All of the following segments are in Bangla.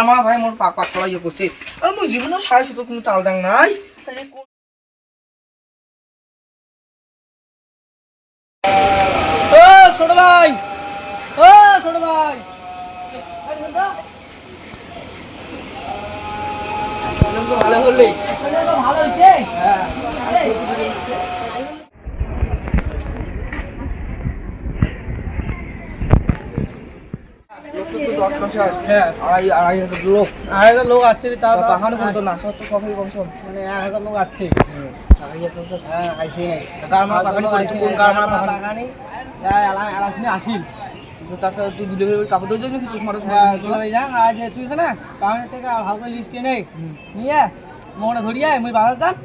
গারমা ভাই মোর পাক পাক করা ইয়ে করছে আর মোর জীবনে সাড়ে শুধু কোনো তাল দাং নাই ও ছোট ভাই ভালো হলে ভালো হয়েছে হ্যাঁ আড়াই লোক আসছে পাহাড় করে তো না সব তো কফি কম সব মানে 1000 লোক আসছে হ্যাঁ আইসি নাই গারমা পাখানি করেছি কোন গারমা পাখানি আলাসনি আসিল তাছাড়া তুই দুলে কাপড় ধরে যাবি কিছু মারো যা আজ তুই না পাহাড় থেকে ভালো করে লিস্টে নেই নিয়ে মোড়ে ধরিয়ে মুই বাজার যাম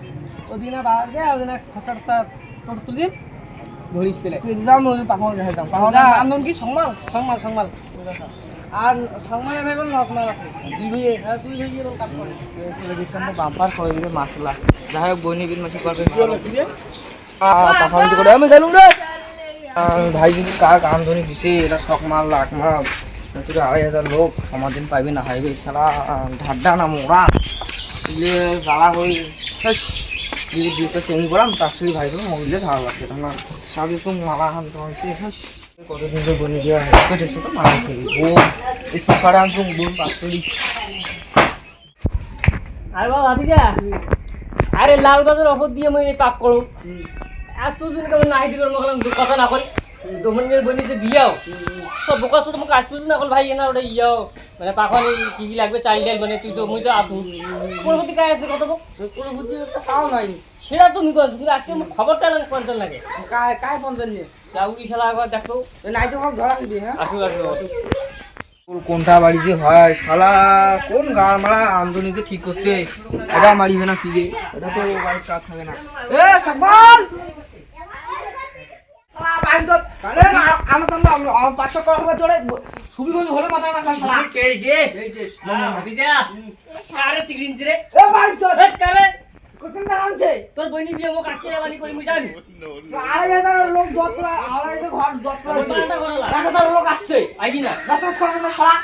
ওদিনে বাজার যায় ওদিনে খসা টোট তুলি ধরিস পেলে তুই যাম ওই পাহাড় রেখে যাম পাহাড় আন্দোলন কি সংমাল আর সংমালে ভাই বল রসমাল আছে দুই ভাই হ্যাঁ দুই ভাই এরকম কাজ করে টেলিভিশনে বাম্পার করে দিবে মাছলা যাই হোক বইনি বিন মাছি করবে পাহাড় করে আমি গেলুম রে ভাই যদি কার আমদানি দিছে এটা সকমাল লাখ মাল তুই 2500 লোক সমাধান পাইবে না হাইবে সারা ঢাড্ডা না মোড়া দিলে জ্বালা হই দুটো চেঞ্জ করাম তাছাড়ি ভাই তো মহিলে ঝাড়া লাগছে না সাজে তো মালা হান তো হয়েছে কতদিন ধরে বনে দেওয়া হয় তো মালা খেলি ও इसमें साढ़े 800 बोल पास करी আরে বাবা ভাতিজা আরে লাল বাজার অফার দিয়ে মই পাক করো আজ তো দিন কেন নাই দিল মগলাম কথা না কই দমনের বনিতে বিয়াও সব বোকা তো তোমাকে আজ পর্যন্ত না কল ভাই না ওটা ইয়াও মানে পাখানি কি কি লাগবে চাইল ডাল মানে তুই তো মই তো আসু পরবর্তী কাজ আছে কত পরবর্তী তো পাও নাই সেটা তুমি কই কিন্তু আজকে খবরটা লাগে পঞ্চান লাগে কায় পঞ্চান নিয়ে চাউরি খেলা একবার দেখো নাই তো সব ধরা দিবি হ্যাঁ আসু কোনটা বাড়ি যে হয় শালা কোন গাড় মারা আমদানিতে ঠিক করছে এটা মারিবে না কি রে এটা তো বাড়ির কাজ থাকে না এ সকল তোর বইনি দিয়ে মোক আসছে বাড়ি করি মুই জানি 2500 লোক 10 ঘর 10 লোক আসছে আইবি না শালা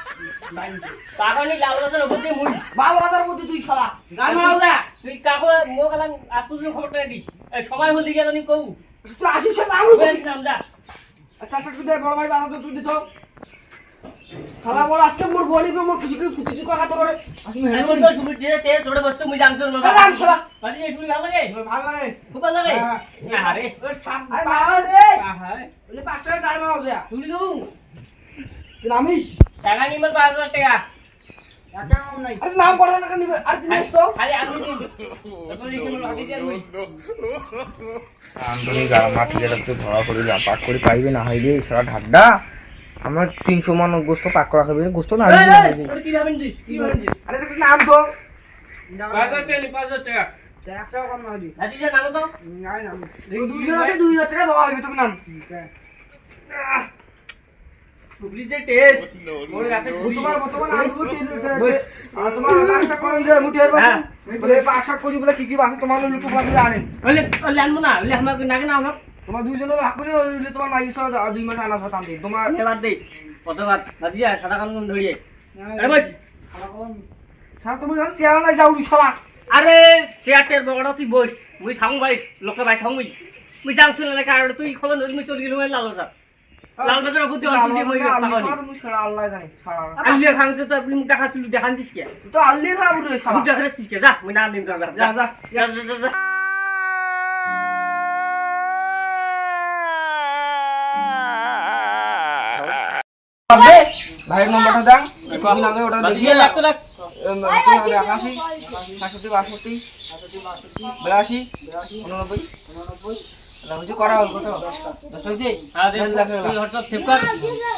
কাকনি লাল বাজার উপর দিয়ে মুই বাল বাজার মধ্যে তুই শালা গান মারাও যা তুই কাকু মোক আলাম আজ পর্যন্ত খবরটা দিস এই সময় হল দিকে জানি কও তুই আসিস না আমরু নাম যা আচ্ছা তুই দে বড় ভাই বাজার তুই দিত শালা বড় আজকে মোর বলি মোর কিছু কথা তোর আসি আমি তোর সুবিধা দিয়ে তে ছোট বস্তু মুই জানছ না আরাম শালা বাজি এই শুনি ভালো লাগে ভালো লাগে খুব ভালো লাগে না আরে আরে ভালো রে হ্যাঁ বলে 500 টাকা মারাও যা শুনি দাও তুই নামিস টাকা নিমল 5000 টাকা টাকা কম নাই আরে নাম করে না নিবে আর তুই নিস তো খালি আমি দিন তারপর লিখে মল হাতে দিয়ে মুই আমদানি গারমা ঠিক আছে তুই ধরা করে যা পাক করে পাইবে না হইবে সারা ঢাড্ডা আমরা 300 মান গোস্ত পাক করা খাবে গোস্ত না ওটা কি ভাবেন দিস কি ভাবেন দিস আরে তো নাম তো 5000 টাকা একটাও কম না হইবে হাতি যা নাম তো নাই নাম 2000 আছে 2000 টাকা দেওয়া হইবে তোকে নাম সুবলি যে টেস্ট ওই রাতে ঘুরি তোমার আইবো টেস্ট আর তোমার পাঁচটা করেন যে মুটির বাবা বলে পাঁচটা করি বলে কি বাসে তোমার লুটু বাকি আনেন বলে লানবো না বলে আমাকে নাগে না আমার তোমার দুইজনের ভাগ করে হইলে তোমার মাই সহ 2 মাস আনা হতাম দে তোমার এবার দে কতবার হাতি যা সাদা কানুন ধরিয়ে আরে বস স্যার তুমি জান চেয়ার না যাও শালা আরে চেয়ারটের বড় তুই বস মুই থামু ভাই লোকে ভাই থামু মুই জানছিল না কারণ তুই খবর নই মুই চলে গেলুম লাল বাজার লাল বাজার বুদ্ধি অসুবিধা হই গেল পাগনি মুই শালা আল্লাহ জানে শালা আল্লিয়া খানছে তো আপনি মুখ দেখাছিল দেখানছিস কি তুই তো আল্লাহ খাবু রে শালা মুখ দেখাছিস কি যা মুই না নিম যা যা যা যা ভাইয়ের নম্বরটা দাও তুমি নামে ওটা দিয়ে লাগতো লাগ 81 65 82 89 লাগুজি করা হল কত 10 হইছে হ্যাঁ দেখ তুই হোয়াটসঅ্যাপ সেভ কর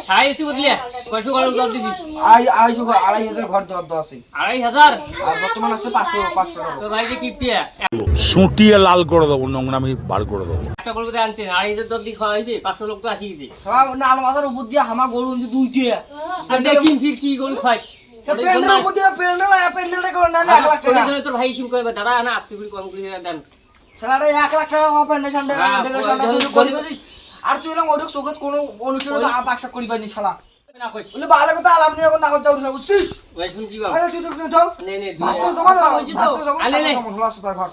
ছাই এসি বদলে কয়শো গরম দর দিছিস 250 ঘর দর আছে 2500 আর বর্তমান আছে 500 তো ভাই যে কিপটিয়া সুটিয়ে লাল করে দেবো নোংরামি বার করে দেবো একটা বলতে আনছেন 2500 দর দি খাওয়া হইবে 500 লোক তো আসি গেছে সব নাল মাথার উপর দিয়ে হামা গরু উনছে দুইটি আর দেখিন ফির কি গরু খাস পেন্ডেল উপর দিয়ে পেন্ডেলটা করে না 1 লাখ টাকা তোর ভাই সিম কইবে দাদা না আস্তে করে কম করে দেন সালারে 1 লাখ টাকা হবে পেন্ডেল সান্ডে আর তুই এরকম ওরক চোখত কোনো অনুষ্ঠানে বাক্সা করি পাইনি শালা না কইস বলে ভালো কথা আলাপ নিয়ে এখন না করতে বুঝছিস ওই শুন কি বাবা আরে তুই তো যাও নে নে ভাস্ত জমা না হইছে তো আলে নে হলো সুতার ঘর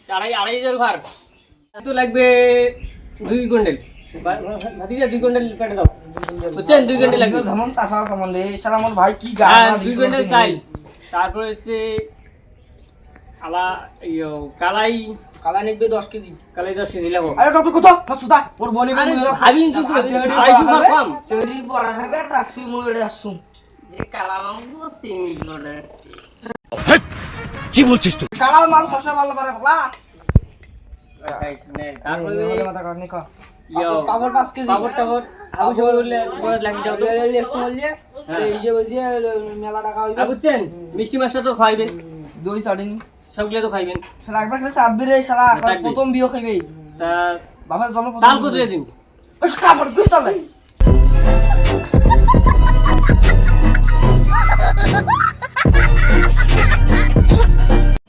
2.5 ভার তো লাগবে 2 কুইন্টাল ভাতিজা 2 কুইন্টাল পেটে দাও বুঝছেন 2 কুইন্টাল লাগবে যেমন তাসা কেমন রে শালা আমার ভাই কি গা 2 কুইন্টাল চাল তারপর হচ্ছে আলা ইয়ো কালাই কালা নিবে 10 কেজি কালাই 10 কেজি লাগবে আরে ডক্টর কত সুতা ওর বলি আরে ভাবি কিন্তু 2.5 ভার কম চেরি বড় হবে তাকসি মুড়ে আসুম যে কালা মাংস সিঙ্গি করে আসছে কি বলছিস তুই? কালা মাল ফসা ভালো পারে ফলা তারপরে মাথা কাটনি কা ইয়ো পাবর 5 কেজি পাবর টাবর আবু সব বললে বড় লাগি যাও তো একশো বললে এই যে বলছে মেলা টাকা হইবে বুঝছেন মিষ্টি মাছটা তো খাইবেন দই সাড়িনি সবগুলো তো খাইবেন শালা একবার খেলে সাতবি রে শালা সাতবি। প্রথম বিয়ে খাইবে তা বাবার জন্ম তাল কত দিয়ে দিন ওই কাপড় দুই তালে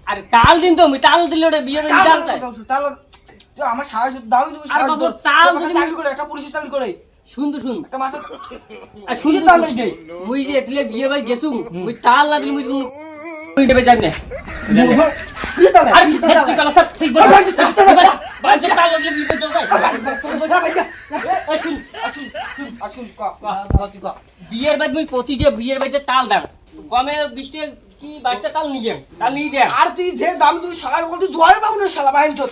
আরে তাল দিন তো আমি তাল দিলে ওটা বিয়ে হয়ে জানতে তাল তুই আমার সাহায্য দাও তুমি আরে বাবা, তাল যদি- চাকরি করে একটা পুলিশের চাকরি করে শুন তো শুন একটা মাসে আর শুন তো তাল দিই মুই যে এতলে বিয়ে ভাই গেছু মুই তাল না দিলে মুই মুই দেবে জানি না কি তাল আরে ঠিক কলা সব ঠিক বল বাজ তাল লাগলে বিয়ে চল যায় শুন আসুন ক তুই ক বিয়ের বাদ মুই প্রতিটা বিয়ের বাদে তাল দাম কমে 20টা কি 22টা তাল নিয়ে তাল নিয়ে দে আর তুই যে দাম তুই শালার বলতে জোয়ারে পাবো না শালা বাইন তোর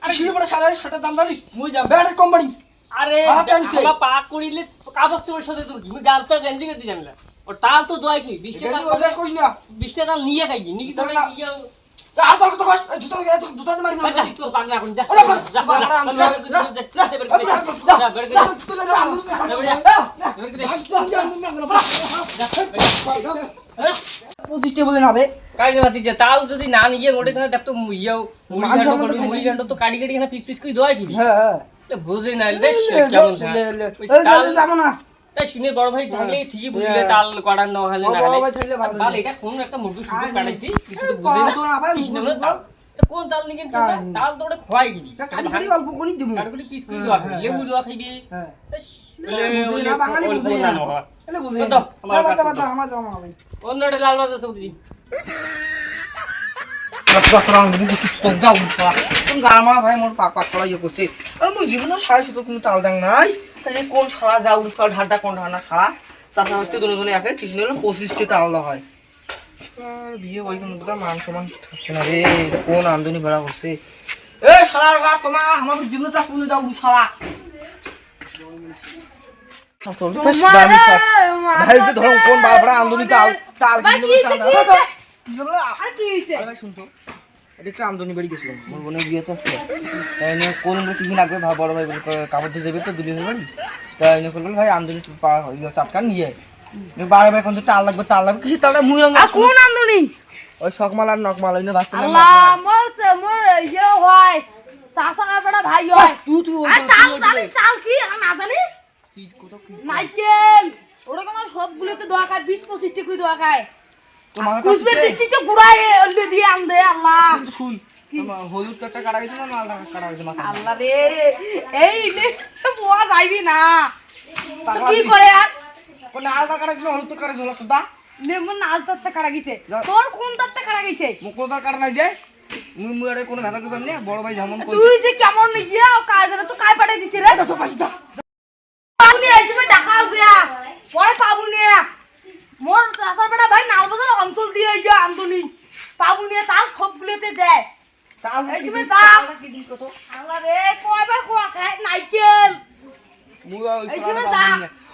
আরে শুনে পড়ে শালার সেটা দাম জানিস মুই যাম ব্যাটারি কোম্পানি আরে টানছে। আমরা পাক করিলে কাগজ চোর সাথে তুই মুই জানছা গেঞ্জি গেতে জানলা ওর তাল তো দয় কি 20টা এটা তাল তুই ওদের কইস না 20টা তাল নিয়ে খাই নি কি তোরে ইয়া আর তোর তো কষ্ট জুতা মারি না আচ্ছা তুই পাগলা কোন যা ওরে যা বাবা, পঁচিশটা বলে না রে কাই বাতি যে তাল যদি না নিয়ে মোটে ধরে দেখতো ইয়াও মুড়ি ঘন্ট তো কাটি কাটি এখানে পিস পিস করে দয় কি হ্যাঁ হ্যাঁ বুঝে না বেশ কেমন তাল যাবো না তাই শুনে বড় ভাই থাকলে ঠিকই বুঝলে তাল করার না হলে না বড় ভাই থাকলে ভালো। তাল এটা কোন একটা মুরগি শুধু আরে, কাটাইছি কিছু তো বুঝে না তো না ভাই, কৃষ্ণ মুরগি তাল এটা কোন তাল নিয়ে গেছে তাল তো ওটা খোয়াই গিনি কাটি কাটি অল্প করে দিব কাটগুলি পিস পিস দেওয়া খাই লেবু দেওয়া খাইবি হ্যাঁ বুঝে না, বাঙালি বুঝে না। এলে বুঝে তো, না আমার আমার কাছে কথা আমার জমা হবে অন্যটা লাল বাজার সব দিন ভাই মোর পাক পাক করা ইয়ে করছে আর মুই জীবনে সারা শুধু কোনো তাল দাং নাই তাহলে কোন সারা যাও উড়ফাল ঢাড্ডা কোন ঢানা সারা চাষা হস্তে দুজনে একে কৃষ্ণ হলো 25টি তাল দেওয়া হয় আর বিয়ে বই কোনো কথা মান সমান থাকছে না রে কোন আন্দোলন বেড়া করছে এ শালার গা তোমার আমার জীবনে চাষ করে যাও শালা ভাই যে ধরো কোন বাবরা আন্দোলন তাল তাল ভাই শুনতো এটা একটা আমদানি বাড়ি গেছিলাম মোর বোনের বিয়ে তো আসলো তাই নিয়ে কোন টিফিন লাগবে ভাই বড় ভাই বলে কাপড় দিয়ে যাবে তো দুদিনের বাড়ি তাই নিয়ে করবেন ভাই আমদানি চাপকা নিয়ে বারে ভাই কোন তাল লাগবে কিছু তালটা মুই কোন আন্দোলনী ওই সকমাল আর নকমাল ওই বাঁচতে আল্লাহ মোর ইয়ে হয় চাচা বেটা ভাই হয় আর তাল জানিস তাল কি আর না জানিস নাইকেল ওরা কেন সবগুলোতে দোয়া খায় 20-25 টি কই দোয়া খায় কুচবে ডিস্ট্রিক্টে ঘুরায় অলরে দিয়ে আনদে আল্লাহ শুন হলুদ তো একটা কাটা গেছে না লাল কাটা গেছে মাথা আল্লাহ রে এই নে বোয়া যাইবি না কি করে আর কোন লাল কাটা গেছে হলুদ তো কাটা গেছে সুদা নে মন নাল তাতে কাটা গেছে তোর কোন তাতে কাটা গেছে মুকুলদার কাটা নাই যায় মুই মুই আরে কোন ভেতা করবেন না বড় ভাই যেমন কই তুই যে কেমন ইয়া কাজ জানো তো কাই পাঠাই দিছিস রে তো পাই যা পাবুনি আইছিবে ঢাকা আছে পরে পাবুনি মোর চাচার বেটা ভাই নালবাজার অঞ্চল দিয়ে ইয়া আন্দোলন পাবুনি তাল সবগুলোতে দেয় তাল এইখানে তাল কি দিন কত আল্লাহ রে কয়বার কোয়া খায় নাইকেল মুই এইখানে যা।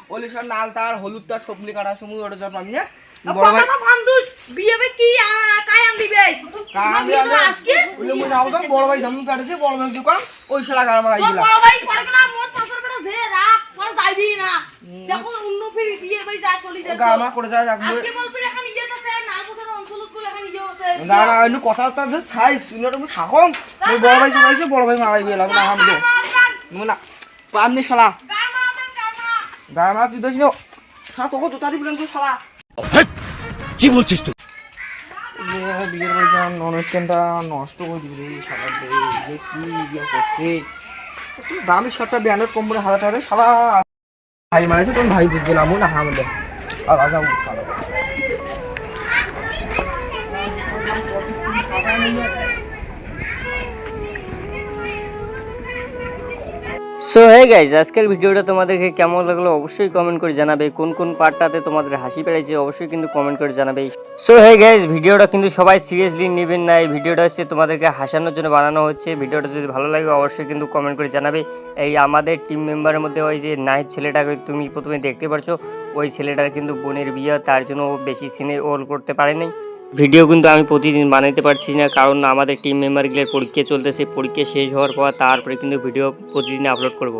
ওলি সব লাল তার হলুদ তার সবগুলি কাটা আছে মুই ওটা যা পাম না বড় ভাই বাবা ফান্দুস বিয়ে বে কি কাই আন দিবে আজকে ওলি মুই নাও যাম বড় ভাই যেমন কাটেছে বড় ভাই দোকান ওই শালা গার মারা তোর আইলা বড় ভাই পড়ে না মোর চাচার বেটা ধে রাখ পরে যাইবি না দেখো অন্য ফিরে বিয়ে বাড়ি যা চলি যাচ্ছে গার মারা করে যায় আজকে বলবি এখন ইয়ে আছে নালবাজার অঞ্চলত বলে এখন ইয়ে আছে না না এনু কথা তা যে সাই শুনে তুমি থাকং মুই বড় ভাই চলাইছে বড় ভাই মারাই গেলাম না হাম দে মুই না পাম নি শালা গার মারা তুই দেখিও সাত কত তারি বিলন তুই শালা কি বলছিস তুই? বিয়ের বাড়িতে অনুষ্ঠানটা নষ্ট করে দিবি রে শালা রে কি বিয়ে করছে দামি শার্টটা 92 কোম্পানি 1000 টাকা শালা ভাই মারাছে কোন ভাই বুঝবো না মনে হাম দে আগা ভালো সো হে গাইজ, আজকের ভিডিওটা তোমাদেরকে কেমন লাগলো অবশ্যই কমেন্ট করে জানাবে। কোন কোন পার্টটাতে তোমাদের হাসি পেয়েছে অবশ্যই কিন্তু কমেন্ট করে জানাবে। সো হে গাইজ, ভিডিওটা কিন্তু সবাই সিরিয়াসলি নেবেন না। এই ভিডিওটা হচ্ছে তোমাদেরকে হাসানোর জন্য বানানো হচ্ছে। ভিডিওটা যদি ভালো লাগে অবশ্যই কিন্তু কমেন্ট করে জানাবে। এই আমাদের টিম মেম্বারের মধ্যে ওই যে নাহিদ ছেলেটাকে তুমি প্রথমে দেখতে পারছো, ওই ছেলেটার কিন্তু বোনের বিয়ে, তার জন্য ও বেশি সিনে ওল করতে পারেনি। ভিডিও কিন্তু আমি প্রতিদিন বানাইতে পারছি না, কারণ আমাদের টিম মেম্বারগুলোর পরীক্ষা চলতেছে। পরীক্ষা শেষ হওয়ার পর তারপরে কিন্তু ভিডিও প্রতিদিন আপলোড করব।